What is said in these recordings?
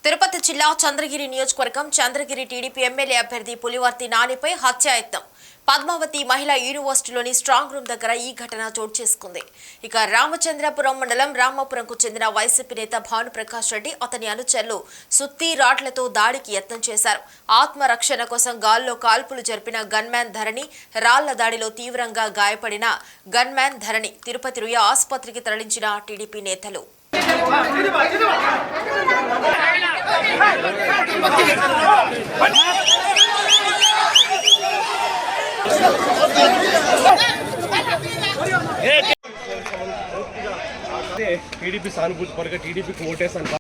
తిరుపతి జిల్లా చంద్రగిరి నియోజకవర్గం Chandragiri TDP MLA అభ్యర్థి పులివర్తి నానిపై హత్యాయత్నం. పద్మావతి మహిళా యూనివర్సిటీలోని స్ట్రాంగ్ రూమ్ దగ్గర ఈ ఘటన చోటు చేసుకుంది. ఇక రామచంద్రపురం మండలం రామాపురంకు చెందిన వైసీపీ నేత భానుప్రకాష్ రెడ్డి అతని అనుచరులు సుత్తి రాడ్లతో దాడికి యత్నం చేశారు. ఆత్మరక్షణ కోసం గాల్లో కాల్పులు జరిపిన గన్మ్యాన్ ధరణి, రాళ్ల దాడిలో తీవ్రంగా గాయపడిన గన్మ్యాన్ ధరణి తిరుపతి రుయా ఆసుపత్రికి తరలించిన టీడీపీ నేతలు. టీడీపీ సానుభూతి పరగా టీడీపీకి ఓటేసాను.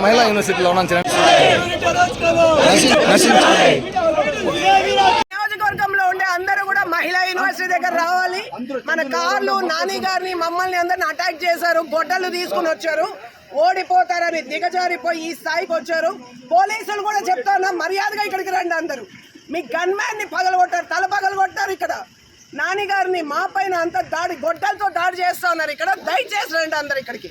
మహిళా యూనివర్సిటీలో నియోజకవర్గంలో ఉండే అందరూ కూడా మహిళా యూనివర్సిటీ దగ్గర రావాలి. మన కార్లు నాని గారిని మమ్మల్ని అందరిని అటాక్ చేశారు, గొడ్డలు తీసుకుని వచ్చారు. ఓడిపోతారని దిగజారిపోయి ఈ స్థాయికి వచ్చారు. పోలీసులు కూడా చెప్తాను, మర్యాదగా ఇక్కడికి రండి. అందరూ మీ గన్మ్యాన్ ని పగలగొట్టారు, తల పగలగొట్టారు. ఇక్కడ నాని గారిని మా పైన అంత గొడ్డలతో దాడి చేస్తా ఉన్నారు. ఇక్కడ దయచేసి రండి అందరు ఇక్కడికి,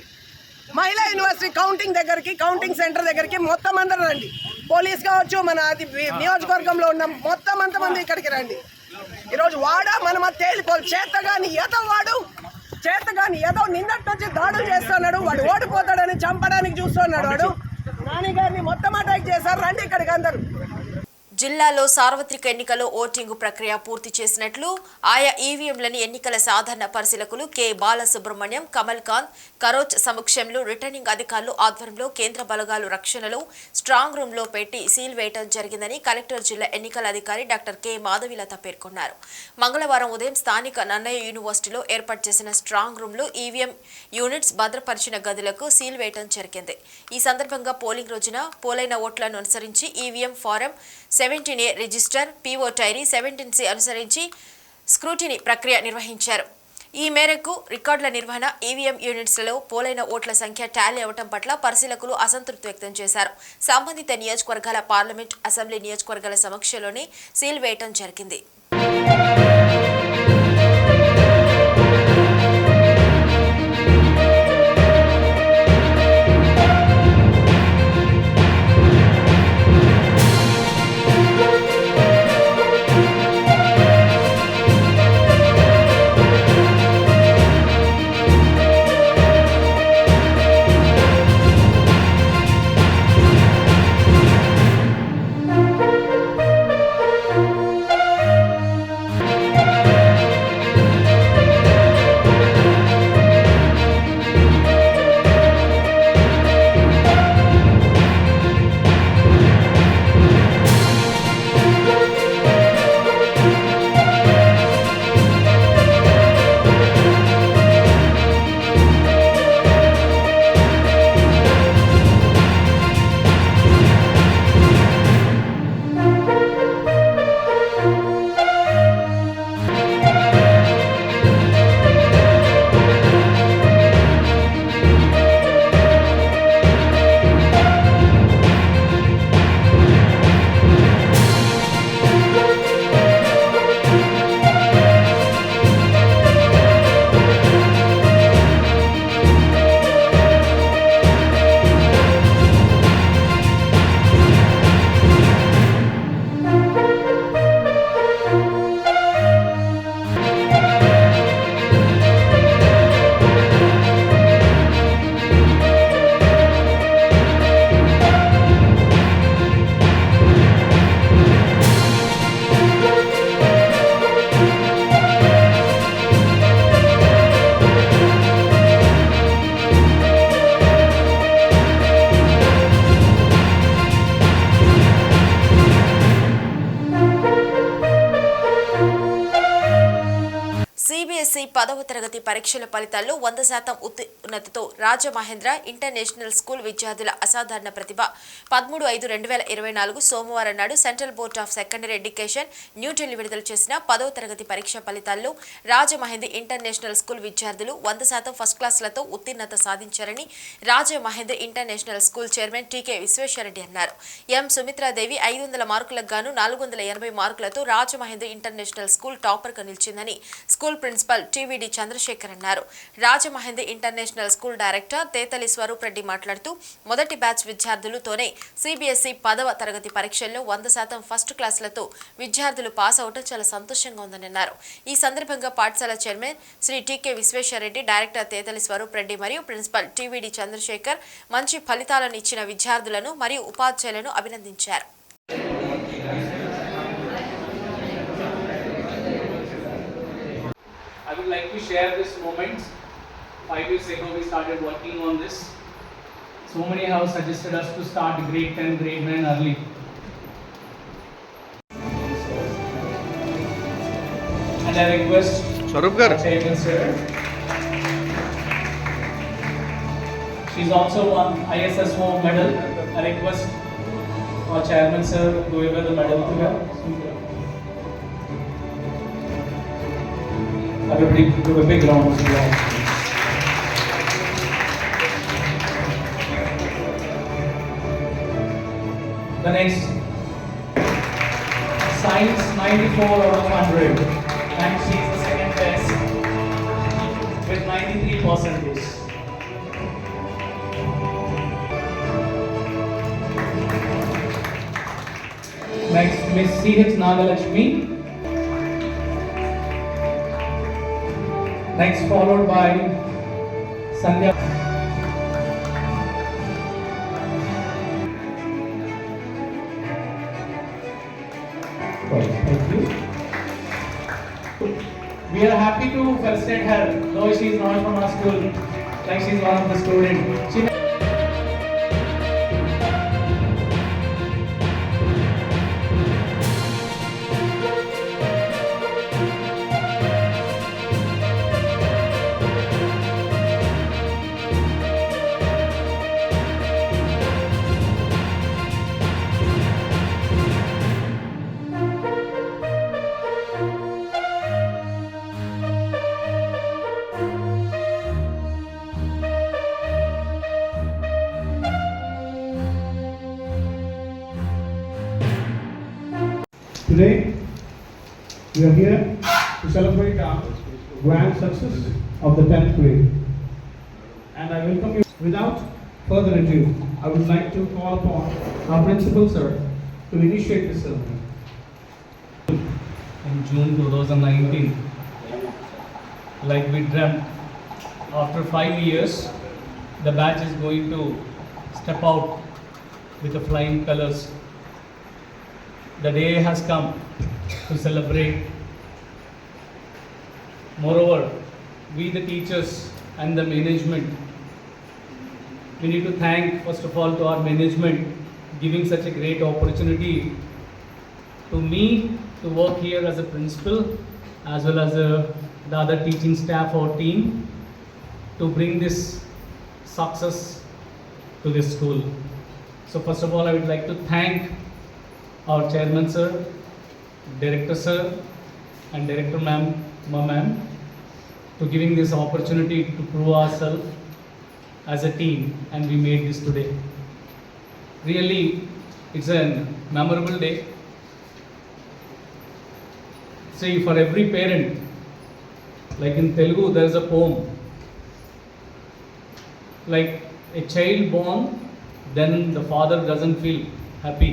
మహిళా యూనివర్సిటీ కౌంటింగ్ దగ్గరికి, కౌంటింగ్ సెంటర్ దగ్గరికి మొత్తం అందరూ రండి. పోలీస్ కావచ్చు, మన నియోజకవర్గంలో ఉన్న మొత్తం అంతమంది ఇక్కడికి రండి. ఈరోజు వాడా మనమ తేలిపోలు చేతగాని ఏదో నిన్నటి నుంచి దాడులు చేస్తున్నాడు. వాడు ఓడిపోతాడని చంపడానికి చూస్తున్నాడు. వాడు నాని గారిని మొత్తం అటాక్ చేశారు. రండి ఇక్కడికి అందరూ. జిల్లాలో సార్వత్రిక ఎన్నికల్లో ఓటింగ్ ప్రక్రియ పూర్తి చేసినట్లు ఆయా ఈవీఎంలని ఎన్నికల సాధారణ పరిశీలకులు కె బాలసుబ్రహ్మణ్యం, కమల్ కాంత్, కరోచ్ సమక్షంలో రిటర్నింగ్ అధికారులు ఆధ్వర్యంలో కేంద్ర బలగాలు రక్షణలో స్ట్రాంగ్ రూమ్ లో పెట్టి సీల్ వేయడం జరిగిందని కలెక్టర్ జిల్లా ఎన్నికల అధికారి డాక్టర్ కె మాధవిలత పేర్కొన్నారు. మంగళవారం ఉదయం స్థానిక నన్నయ్య యూనివర్సిటీలో ఏర్పాటు చేసిన స్ట్రాంగ్ రూమ్ లో ఈవీఎం యూనిట్స్ భద్రపరిచిన గదులకు సీల్ వేయడం జరిగింది. ఈ సందర్భంగా పోలింగ్ రోజున పోలైన ఓట్లను అనుసరించి EVM form 17A register, PO diary 17C అనుసరించి స్క్రూటినీ ప్రక్రియ నిర్వహించారు. ఈ మేరకు రికార్డుల నిర్వహణ, ఈవీఎం యూనిట్స్లలో పోలైన ఓట్ల సంఖ్య టాలీ అవ్వడం పట్ల పరిశీలకులు అసంతృప్తి వ్యక్తం చేశారు. సంబంధిత నియోజకవర్గాల పార్లమెంట్, అసెంబ్లీ నియోజకవర్గాల సమక్షంలోనే సీల్ వేయడం జరిగింది. 10వ తరగతి పరీక్షల ఫలితాల్లో 100% ఉత్తీర్ణతతో రాజమహేంద్ర ఇంటర్నేషనల్ స్కూల్ విద్యార్థుల అసాధారణ ప్రతిభ 13/5/2024 సోమవారం నాడు central board of secondary education New Delhi విడుదల చేసిన 10వ తరగతి పరీక్ష ఫలితాల్లో రాజమహేంద్ర ఇంటర్నేషనల్ స్కూల్ విద్యార్థులు 100% ఫస్ట్ క్లాసులతో ఉత్తీర్ణత సాధించారని Rajamahendra international school chairman T K Visweswarareddy అన్నారు. ఎం సుమిత్రాదేవి 500 మార్కులకు గాను 480 మార్కులతో రాజమహేంద్ర ఇంటర్నేషనల్ స్కూల్ టాపర్ గా నిలిచిందని స్కూల్ ప్రిన్సిపల్ టీవీడీ చంద్రశేఖర్ అన్నారు. Rajamahendra international school director Tetali Swaroop Reddy మాట్లాడుతూ మొదటి బ్యాచ్ విద్యార్థులతోనే సిబిఎస్ఈ 10వ తరగతి పరీక్షల్లో 100% ఫస్ట్ క్లాసులతో విద్యార్థులు పాస్ అవడం చాలా సంతోషంగా ఉందని అన్నారు. ఈ సందర్భంగా పాఠశాల చైర్మన్ శ్రీ టీకే విశ్వేశ్వరరెడ్డి, డైరెక్టర్ తేతలి స్వరూప్ రెడ్డి మరియు ప్రిన్సిపల్ టీవీడీ చంద్రశేఖర్ మంచి ఫలితాలను ఇచ్చిన విద్యార్థులను మరియు ఉపాధ్యాయులను అభినందించారు. I would like to share this moment. 5 years ago we started working on this. So many have suggested us to start grade 10, grade 9 early. And I request Swaroop gar. Chairman sir. She's also won ISSO medal. I request our chairman sir to give her the medal to her. Everybody give a big round of applause. The next, science 94 out of 100, and she is the second best with 93%. Next, Miss C.H. Nagalakshmi. Next, followed by Sandhya. Thank you. We are happy to felicitate her, though she is not from our school, like she is one of the students. Today, we are here to celebrate our grand success of the 10th grade. And I welcome you. Without further ado, I would like to call upon our principal, sir, to initiate this ceremony. In June 2019, like we dreamt, after 5 years, the batch is going to step out with the flying colors. The day has come to celebrate. Moreover, we the teachers and the management, we need to thank first of all to our management giving such a great opportunity to me to work here as a principal as well as the other teaching staff or team to bring this success to this school. So first of all, I would like to thank our chairman sir, director sir and director ma'am to giving this opportunity to prove ourselves as a team, and we made this today. Really, it's a memorable day. See, for every parent, like in Telugu there is a poem, like a child born, then the father doesn't feel happy.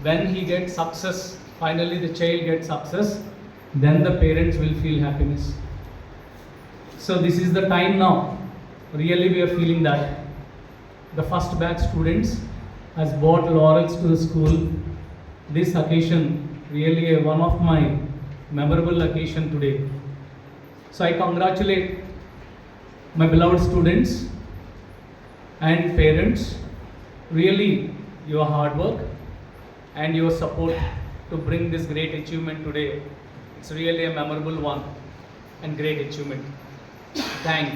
When he gets success, finally the child gets success, then the parents will feel happiness. So this is the time now. Really we are feeling that the first batch students has brought laurels to the school. This occasion really one of my memorable occasion today. So I congratulate my beloved students and parents. Really your hard work and your support to bring this great achievement today. It's really a memorable one. and great achievement. Thank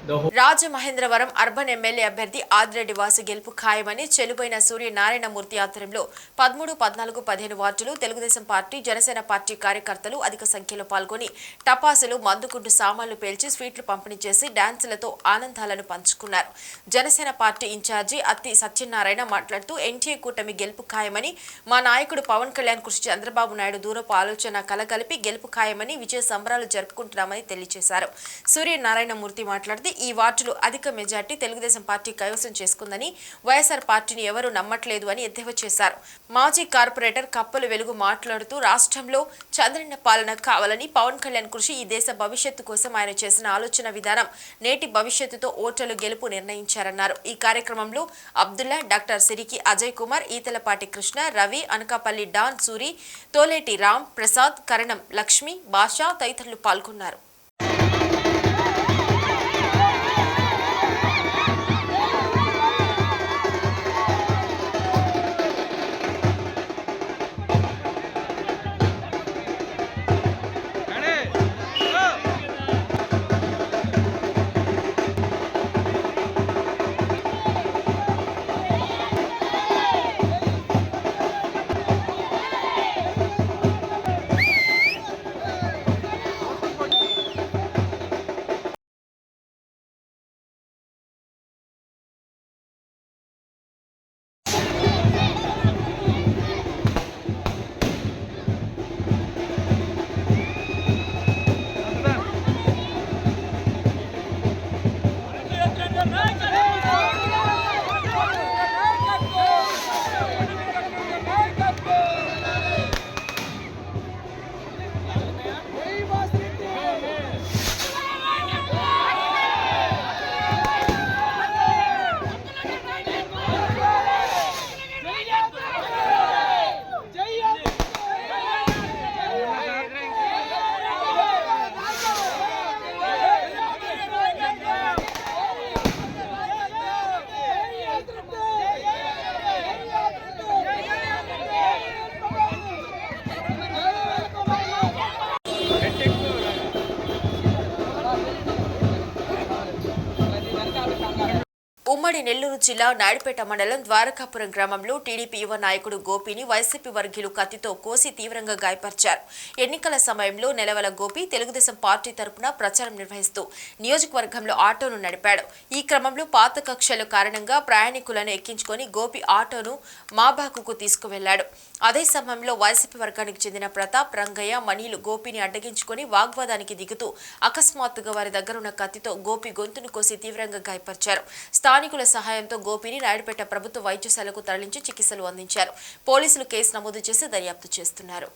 the whole Rajamahendravaram urban MLA అభ్యర్థి ఆదిరెడ్డి వాసు గెలుపు ఖాయమని చెలుబైన సూర్యనారాయణమూర్తి ఆధ్వర్యంలో 13, 14, 15 వార్డులు Telugu Desam party, Janasena party కార్యకర్తలు అధిక సంఖ్యలో పాల్గొని టపాసులు, మందుగుండు సామాన్లు పేల్చి స్వీట్లు పంపిణీ చేసి డాన్సులతో ఆనందాలను పంచుకున్నారు. జనసేన పార్టీ ఇన్ఛార్జి అత్తి సత్యనారాయణ మాట్లాడుతూ ఎన్టీఏ కూటమి గెలుపు ఖాయమని, మా నాయకుడు పవన్ కళ్యాణ్ కృషి చంద్రబాబు నాయుడు దూరపు ఆలోచన కలగలిపి గెలుపు ఖాయమని విజయ సంబరాలు జరుపుకుంటున్నామని తెలియజేశారు. సూర్యనారాయణమూర్తి మాట్లాడుతూ ఈ వార్డులు అధిక మెజార్టీ తెలుగుదేశం పార్టీ కైవసం చేసుకుందని, వైఎస్ఆర్ పార్టీని ఎవరూ నమ్మట్లేదు అని ఎద్దేవా చేశారు. మాజీ కార్పొరేటర్ కప్పలు వెలుగు మాట్లాడుతూ రాష్ట్రంలో చంద్రన్న పాలన కావాలని, పవన్ కళ్యాణ్ కృషి ఈ దేశ భవిష్యత్తు కోసం ఆయన చేసిన ఆలోచన విధానం నేటి భవిష్యత్తుతో ఓటర్లు గెలుపు నిర్ణయించారన్నారు. ఈ కార్యక్రమంలో అబ్దుల్లా, డాక్టర్ సిరికి అజయ్ కుమార్, ఈతలపాటి కృష్ణ, రవి, అనకాపల్లి డాన్ సూరి, తోలేటి రామ్ ప్రసాద్, కరణం లక్ష్మి, బాషా తదితరులు పాల్గొన్నారు. ఉమ్మడి నెల్లూరు జిల్లా నాయుడుపేట మండలం ద్వారకాపురం గ్రామంలో టీడీపీ యువ నాయకుడు గోపిని వైసీపీ వర్గీయులు కత్తితో కోసి తీవ్రంగా గాయపరిచారు. ఎన్నికల సమయంలో నెలవల గోపి తెలుగుదేశం పార్టీ తరపున ప్రచారం నిర్వహిస్తూ నియోజకవర్గంలో ఆటోను నడిపాడు. ఈ క్రమంలో పాత కక్షల కారణంగా ప్రయాణికులను ఎక్కించుకొని గోపి ఆటోను మాబాకుకు తీసుకువెళ్లాడు. అదే సమయంలో వైసీపీ వర్గానికి చెందిన ప్రతాప్, రంగయ్య, మణిలు గోపిని అడ్డగించుకొని వాగ్వాదానికి దిగుతూ అకస్మాత్తుగా వారి దగ్గరున్న కత్తితో గోపి గొంతును కోసి తీవ్రంగా గాయపరిచారు. స్థానికుల సహాయంతో గోపిని నాయుడుపేట ప్రభుత్వ వైద్యశాలకు తరలించి చికిత్సలు అందించారు. పోలీసులు కేసు నమోదు చేసి దర్యాప్తు చేస్తున్నారు.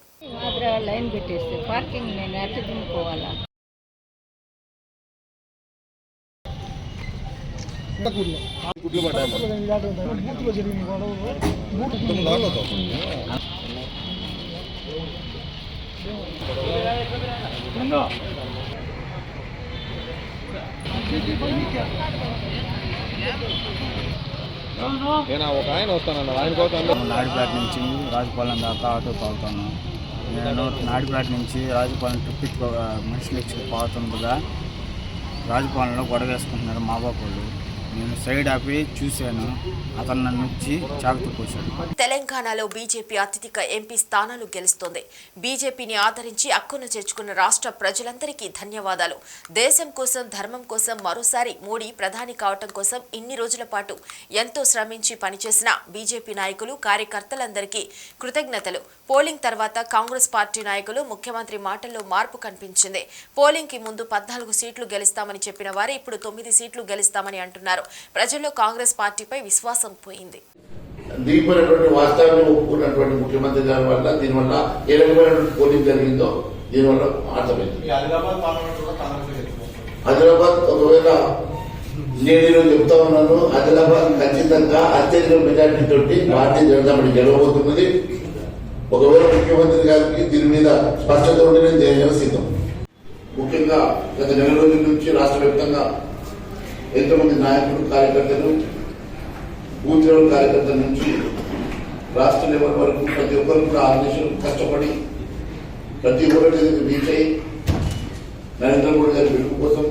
ఒక ఆయన వస్తానన్నారు, ఆయన కోసం నాయుడుపేట నుంచి రాజపాలెం దాకా ఆటో తాగుతాను. నేను నాయుడుపేట నుంచి రాజపాలెం ట్రిప్ మనుషులు పోతుండగా రాజపాలెంలో గొడవ వేసుకుంటున్నారు మా బాబు. నేను సైడ్ ఆపి చూశాను, అతను నన్ను వచ్చి చాకుతూ పోశాడు. తెలంగాణలో బీజేపీ అత్యధిక ఎంపీ స్థానాలు గెలుస్తోంది. బీజేపీని ఆదరించి అక్కున చేర్చుకున్న రాష్ట్ర ప్రజలందరికీ ధన్యవాదాలు. దేశం కోసం, ధర్మం కోసం మరోసారి మోడీ ప్రధాని కావటం కోసం ఇన్ని రోజుల పాటు ఎంతో శ్రమించి పనిచేసిన బీజేపీ నాయకులు, కార్యకర్తలందరికీ కృతజ్ఞతలు. పోలింగ్ తర్వాత కాంగ్రెస్ పార్టీ నాయకులు, ముఖ్యమంత్రి మాటల్లో మార్పు కనిపించింది. పోలింగ్ కి ముందు 14 సీట్లు గెలుస్తామని చెప్పిన వారు ఇప్పుడు 9 సీట్లు గెలుస్తామని అంటున్నారు. ప్రజల్లో కాంగ్రెస్ పార్టీపై విశ్వాసం పోయింది. దిగిపోయినటువంటి వాస్తవాన్ని ఒప్పుకున్నటువంటి ముఖ్యమంత్రి గారి వల్ల దీనివల్ల ఏ రకమైనటువంటి పోలింగ్ జరిగిందో దీనివల్ల అర్థమైంది. ఆదిలాబాద్ ఒకవేళ నేను ఈరోజు చెప్తా ఉన్నాను, ఆదిలాబాద్ ఖచ్చితంగా అత్యధిక మెజార్టీ తోటి భారతీయ జనతా పార్టీ గెలవబోతున్నది. ఒకవేళ ముఖ్యమంత్రి గారికి దీని మీద స్పష్టత ఉంటే నేను దేశంలో సిద్ధం. ముఖ్యంగా గత నెల రోజుల నుంచి రాష్ట్ర వ్యాప్తంగా ఎంతోమంది నాయకులు, కార్యకర్తలు, బూత్ లెవెల్ కార్యకర్తల నుంచి రాష్ట్ర లెవెల్ వరకు ప్రతి ఒక్కరు కూడా ఆర్గనైజేషన్ కష్టపడి ప్రతి ఒక్కరి రీచ్ అయ్యి నరేంద్ర మోడీ గారి గెలుపు కోసం,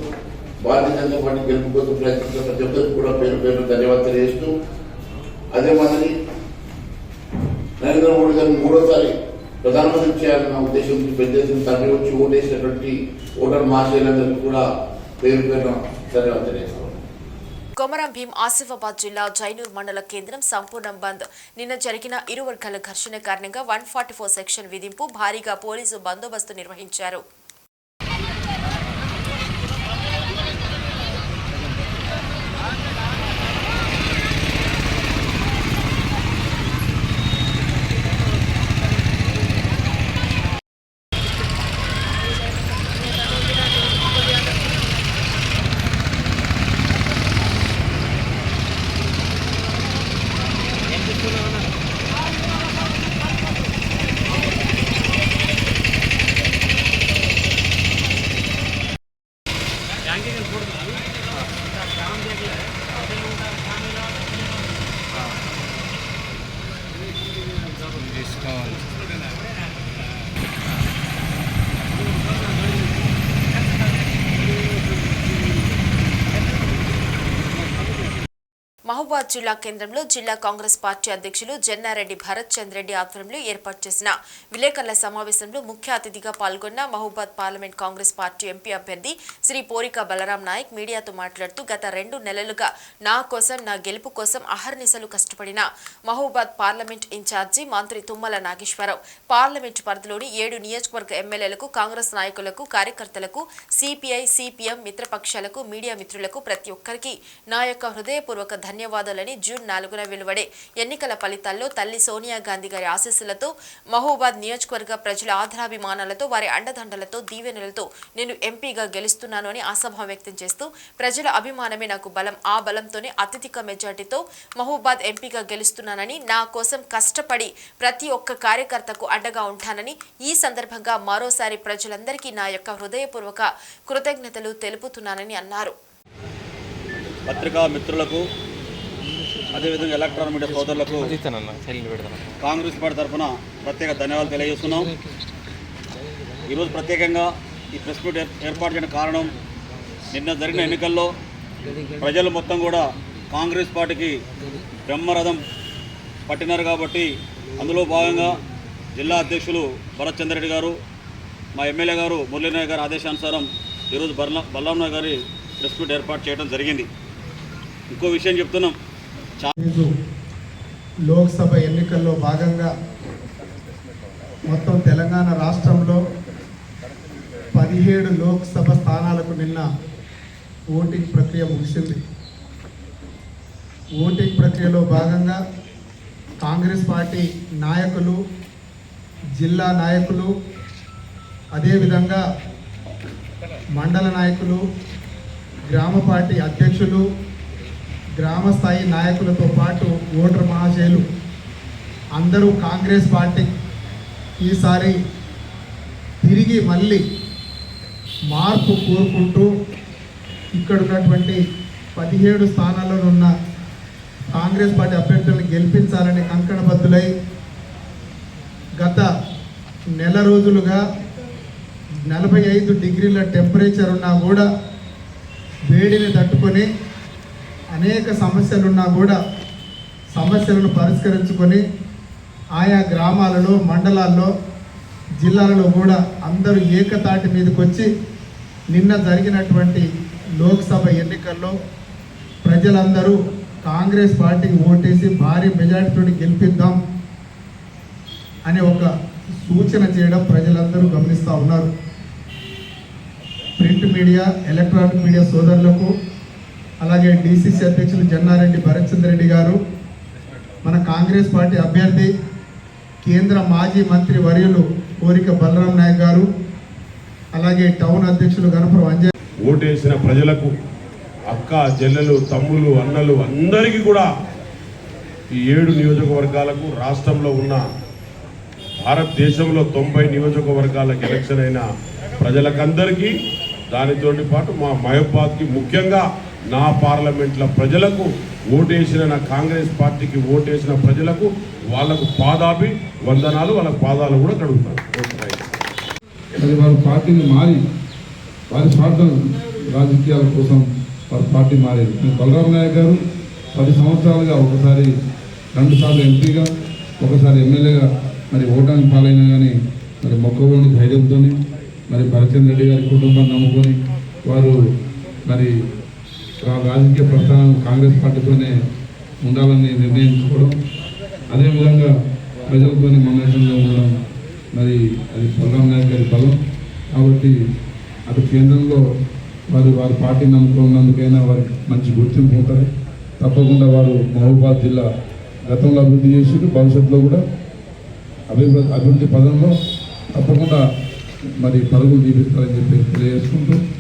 భారతీయ జనతా పార్టీ గెలుపు కోసం ప్రయత్నిస్తున్న ప్రతి ఒక్కరికి కూడా పేరు పేరు ధన్యవాదాలు తెలియజేస్తూ, అదే మాదిరి నరేంద్ర మోడీ గారిని మూడోసారి ప్రధానమంత్రి చేయాలన్న ఉద్దేశంతో పెద్దెత్తున తరలి వచ్చి ఓటేసినటువంటి ఓటర్ మహాశయులందరికీ కూడా పేరు పేరున ధన్యవాదాలు తెలియజేస్తాం. కొమరం భీం ఆసిఫాబాద్ జిల్లా జైనూర్ మండల కేంద్రం సంపూర్ణ బంద్. నిన్న జరిగిన ఇరు వర్గాల ఘర్షణ కారణంగా 144 సెక్షన్ విధింపు, భారీగా పోలీసు బందోబస్తు నిర్వహించారు. మహబూబాద్ జిల్లా కేంద్రంలో జిల్లా కాంగ్రెస్ పార్టీ అధ్యక్షులు జన్నారెడ్డి భరత్ చంద్ర రెడ్డి ఆధ్వర్యంలో ఏర్పాటు చేసిన విలేకరుల సమావేశంలో ముఖ్య అతిథిగా పాల్గొన్న Mahabubabad parliament Congress party MP అభ్యర్థి శ్రీ పోరిక బలరాం నాయక్ మీడియాతో మాట్లాడుతూ గత 2 నెలలుగా నా కోసం, నా గెలుపు కోసం అహర్నిశలు కష్టపడిన మహబూబాద్ పార్లమెంట్ ఇన్ఛార్జి మంత్రి తుమ్మల నాగేశ్వరరావు, పార్లమెంట్ పరిధిలోని 7 నియోజకవర్గ ఎమ్మెల్యేలకు, కాంగ్రెస్ నాయకులకు, కార్యకర్తలకు, సిపిఐ, సిపిఎం మిత్రపక్షాలకు, మీడియా మిత్రులకు ప్రతి ఒక్కరికి నా యొక్క హృదయపూర్వక ధన్యవాదాలని జూన్ 4న వెలువడే ఎన్నికల ఫలితాల్లో తల్లి సోనియా గాంధీ గారి ఆశీస్సులతో, మహబూబాద్ నియోజకవర్గ ప్రజల ఆదరాభిమానాలతో, వారి అండదండలతో, దీవెనలతో నేను ఎంపీగా గెలుస్తున్నాను అని ఆశాభావం వ్యక్తం చేస్తూ, ప్రజల అభిమానమే నాకు బలం, ఆ బలంతోనే అత్యధిక మెజార్టీతో మహబూబాద్ ఎంపీగా గెలుస్తున్నానని, నా కోసం కష్టపడి ప్రతి ఒక్క కార్యకర్తకు అండగా ఉంటానని ఈ సందర్భంగా మరోసారి ప్రజలందరికీ నా యొక్క హృదయపూర్వక కృతజ్ఞతలు తెలుపుతున్నానని అన్నారు. పత్రికా మిత్రులకు, అదేవిధంగా ఎలక్ట్రానిక్ మీడియా సోదరులకు కాంగ్రెస్ పార్టీ తరఫున ప్రత్యేక ధన్యవాదాలు తెలియజేస్తున్నాం. ఈరోజు ప్రత్యేకంగా ఈ ప్రెస్ మీట్ ఏర్పాటు చేయడానికి కారణం, నిన్న జరిగిన ఎన్నికల్లో ప్రజలు మొత్తం కూడా కాంగ్రెస్ పార్టీకి బ్రహ్మరథం పట్టినారు కాబట్టి అందులో భాగంగా జిల్లా అధ్యక్షులు భరత్ చంద్ర రెడ్డి గారు, మా ఎమ్మెల్యే గారు మురళీనాయక్ గారి ఆదేశానుసారం ఈరోజు బలరాం నాయక్ గారి ప్రెస్ మీట్ ఏర్పాటు చేయడం జరిగింది. ఇంకో విషయం చెప్తున్నాం, లోక్సభ ఎన్నికల్లో భాగంగా మొత్తం తెలంగాణ రాష్ట్రంలో 17 లోక్సభ స్థానాలకు నిన్న ఓటింగ్ ప్రక్రియ ముగిసింది. ఓటింగ్ ప్రక్రియలో భాగంగా కాంగ్రెస్ పార్టీ నాయకులు, జిల్లా నాయకులు, అదేవిధంగా మండల నాయకులు, గ్రామ పార్టీ అధ్యక్షులు, గ్రామ స్థాయి నాయకులతో పాటు ఓటర్ మహాశయులు అందరూ కాంగ్రెస్ పార్టీ ఈసారి తిరిగి మళ్ళీ మార్పు కోరుకుంటూ ఇక్కడ ఉన్నటువంటి 17 స్థానాల్లో ఉన్న కాంగ్రెస్ పార్టీ అభ్యర్థులను గెలిపించాలని కంకణబద్ధులై గత నెల రోజులుగా 45 డిగ్రీల టెంపరేచర్ ఉన్నా కూడా వేడిని తట్టుకొని అనేక సమస్యలున్నా కూడా సమస్యలను పరిష్కరించుకొని ఆయా గ్రామాలలో, మండలాల్లో, జిల్లాలలో కూడా అందరూ ఏకతాటి మీదకి వచ్చి నిన్న జరిగినటువంటి లోక్సభ ఎన్నికల్లో ప్రజలందరూ కాంగ్రెస్ పార్టీకి ఓటేసి భారీ మెజార్టీతో గెలిపిద్దాం అనే ఒక సూచన చేయడం ప్రజలందరూ గమనిస్తూ ఉన్నారు. ప్రింట్ మీడియా, ఎలక్ట్రానిక్ మీడియా సోదరులకు, అలాగే డిసిసి అధ్యక్షులు జన్నారెడ్డి భరత్ చంద్ర రెడ్డి గారు, మన కాంగ్రెస్ పార్టీ అభ్యర్థి కేంద్ర మాజీ మంత్రి వర్యులు పోరిక బలరాం నాయక్ గారు, అలాగే టౌన్ అధ్యక్షులు గణపురం అంజయ్, ఓటేసిన ప్రజలకు, అక్క చెల్లెలు, తమ్ముళ్ళు, అన్నలు అందరికీ కూడా ఈ 7 నియోజకవర్గాలకు, రాష్ట్రంలో ఉన్న భారతదేశంలో 90 నియోజకవర్గాలకు ఎలక్షన్ అయిన ప్రజలకందరికీ, దానితోటి పాటు మా మహబూబాద్కి ముఖ్యంగా నా పార్లమెంట్ల ప్రజలకు ఓటేసిన, నా కాంగ్రెస్ పార్టీకి ఓటేసిన ప్రజలకు వాళ్ళకు పాదాభి వందనాలు, వాళ్ళ పాదాలు కూడా కడుగుతాను. అది వాళ్ళ పార్టీని మారి వారి స్వార్థం రాజకీయాల కోసం వారి పార్టీ మారేది. బలరాం నాయక్ గారు 10 సంవత్సరాలుగా ఒకసారి 2 సార్లు ఎంపీగా ఒకసారి ఎమ్మెల్యేగా మరి ఓటానికి పాలైనా కానీ మరి మొక్కవోని ధైర్యంతో మరి భరచంద్ర రెడ్డి గారి కుటుంబాన్ని నమ్ముకొని వారు మరి రాజకీయ ప్రస్థానం కాంగ్రెస్ పార్టీతోనే ఉండాలని నిర్ణయించుకోవడం, అదేవిధంగా ప్రజలతోని మమేకంగా ఉండడం మరి అది బలరాం నాయక్ గారి బలం. కాబట్టి అటు కేంద్రంలో వారి పార్టీ నమ్ముకున్నందుకైనా వారికి మంచి గుర్తింపు ఉంటుంది. తప్పకుండా వారు మహబూబాబాద్ జిల్లా గతంలో అభివృద్ధి చేసి భవిష్యత్తులో కూడా అభివృద్ధి పదంలో తప్పకుండా మరి పరుగులు తీపిస్తారని చెప్పి తెలియజేసుకుంటూ